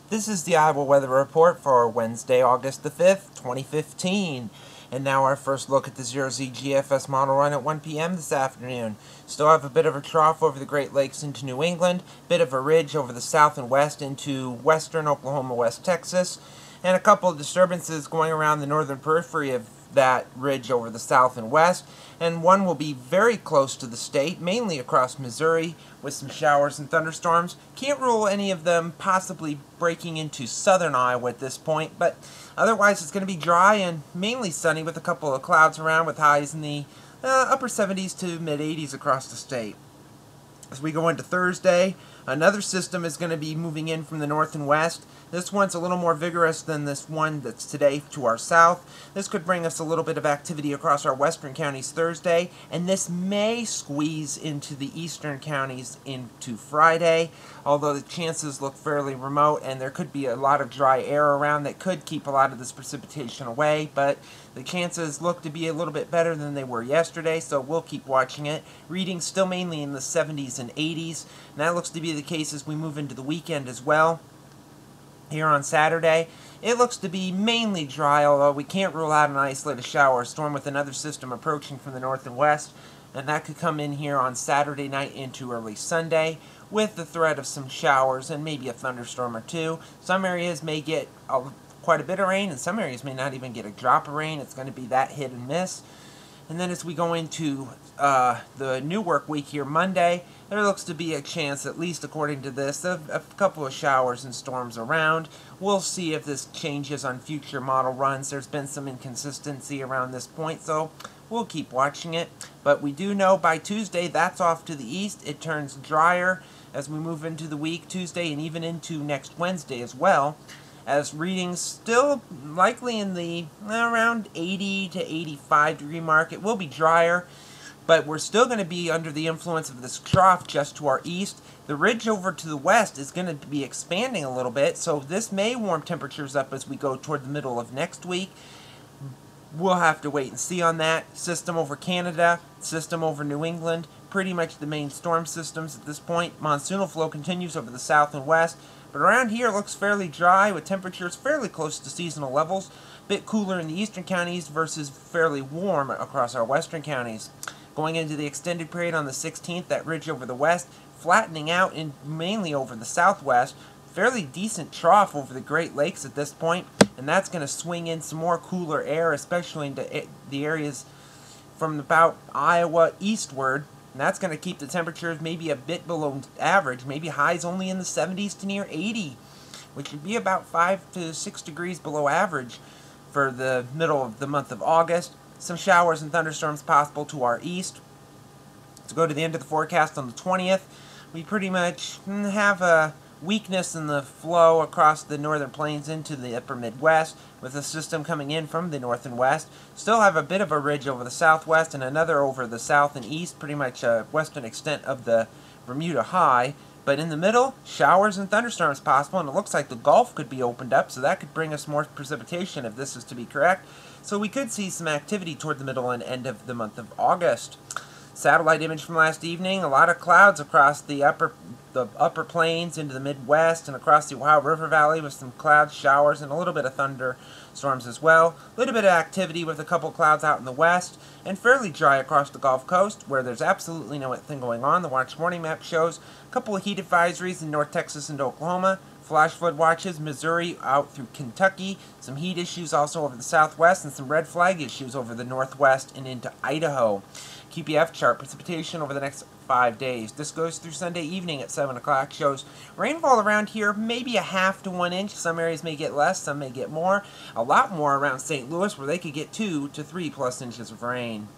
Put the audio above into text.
This is the Iowa Weather Report for Wednesday, August the 5th, 2015. And now our first look at the 0Z GFS Model Run at 1 p.m. this afternoon. Still have a bit of a trough over the Great Lakes into New England, bit of a ridge over the south and west into western Oklahoma, West Texas, and a couple of disturbances going around the northern periphery of that ridge over the south and west, and one will be very close to the state, mainly across Missouri, with some showers and thunderstorms. Can't rule any of them possibly breaking into southern Iowa at this point, but otherwise it's going to be dry and mainly sunny with a couple of clouds around with highs in the upper 70s to mid 80s across the state. As we go into Thursday, another system is going to be moving in from the north and west. This one's a little more vigorous than this one that's today to our south. This could bring us a little bit of activity across our western counties Thursday, and this may squeeze into the eastern counties into Friday, although the chances look fairly remote, and there could be a lot of dry air around that could keep a lot of this precipitation away, but the chances look to be a little bit better than they were yesterday, so we'll keep watching it. Readings still mainly in the 70s and 80s, and that looks to be the case as we move into the weekend as well. Here on Saturday, it looks to be mainly dry, although we can't rule out an isolated shower or storm with another system approaching from the north and west, and that could come in here on Saturday night into early Sunday with the threat of some showers and maybe a thunderstorm or two. Some areas may get quite a bit of rain, and some areas may not even get a drop of rain. It's going to be that hit and miss. And then as we go into the new work week here Monday, there looks to be a chance, at least according to this, of a couple of showers and storms around. We'll see if this changes on future model runs. There's been some inconsistency around this point, so we'll keep watching it. But we do know by Tuesday, that's off to the east. It turns drier as we move into the week, Tuesday, and even into next Wednesday as well, as readings still likely in the around 80 to 85 degree mark. It will be drier, but we're still going to be under the influence of this trough just to our east. The ridge over to the west is going to be expanding a little bit, so this may warm temperatures up as we go toward the middle of next week. We'll have to wait and see on that. System over Canada, system over New England, pretty much the main storm systems at this point. Monsoonal flow continues over the south and west, but around here it looks fairly dry with temperatures fairly close to seasonal levels. A bit cooler in the eastern counties versus fairly warm across our western counties. Going into the extended period on the 16th, that ridge over the west flattening out in mainly over the southwest. Fairly decent trough over the Great Lakes at this point, and that's going to swing in some more cooler air, especially into the areas from about Iowa eastward. And that's going to keep the temperatures maybe a bit below average, maybe highs only in the 70s to near 80, which would be about 5 to 6 degrees below average for the middle of the month of August. Some showers and thunderstorms possible to our east. To go to the end of the forecast on the 20th, we pretty much have a weakness in the flow across the northern plains into the upper Midwest, with a system coming in from the north and west. Still have a bit of a ridge over the southwest and another over the south and east, pretty much a western extent of the Bermuda High. But in the middle, showers and thunderstorms possible, and it looks like the Gulf could be opened up, so that could bring us more precipitation if this is to be correct. So we could see some activity toward the middle and end of the month of August. Satellite image from last evening, a lot of clouds across the upper plains into the Midwest and across the Ohio River Valley with some clouds, showers, and a little bit of thunderstorms as well. A little bit of activity with a couple clouds out in the west, and fairly dry across the Gulf Coast where there's absolutely nothing going on. The Watch Morning Map shows a couple of heat advisories in North Texas and Oklahoma, flash flood watches, Missouri out through Kentucky, some heat issues also over the southwest, and some red flag issues over the northwest and into Idaho. QPF chart precipitation over the next 5 days. This goes through Sunday evening at 7 o'clock. Shows rainfall around here, maybe a half to 1 inch. Some areas may get less, some may get more. A lot more around St. Louis, where they could get 2 to 3+ inches of rain.